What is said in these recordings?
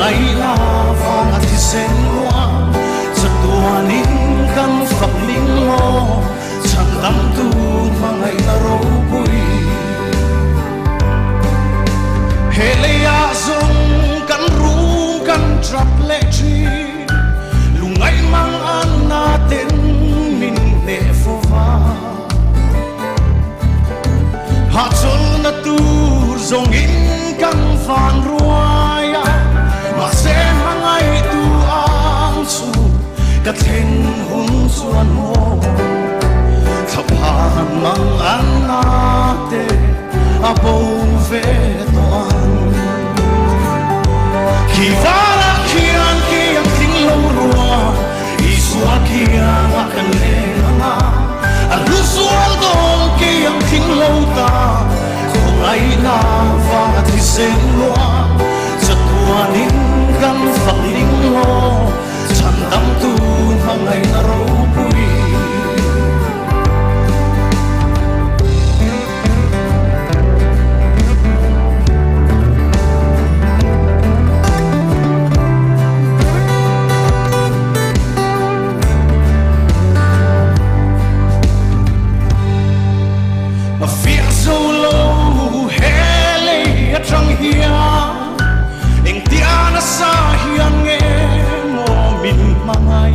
ngày là và ngặt thì sen hoa giật tua nín căn phật nín lo chẳng tâm tu mà ngày ta râu bụi hệ lệ à dông căn rung căn trap lệ chi lùng ngày mang ăn na tên mình để phô va hạ chôn na tu dòng in căn phàn ruaya mà sẽ mang ai tu ang su cắt hình hung xuân mô thập hà mang ăn na tên a bầu về toàn khi vara kian kian ting lâu rùa isua kian akan lena alu sual dong kian ting lâu ta kung ay na vara ti sen loa sa tuanin kan fakling lo chan dam tu mangay na robui trăng hia anh tia na sa hiang nghe mo min mangai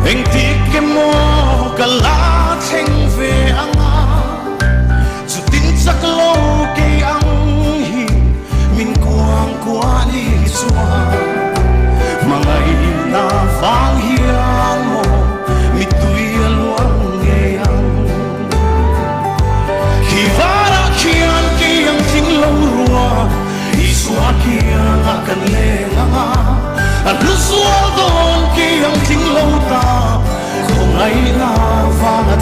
anh tiếc cái mo kala theng về anga chu tin chắc lo cái ang hi min quang qua đi xua mangai na vang hiang mo mi tui luang nghe ang khi kian kian ting lâu rùa isua kian akan lenga alu sual don kian ting lâu ta kung ay na vangat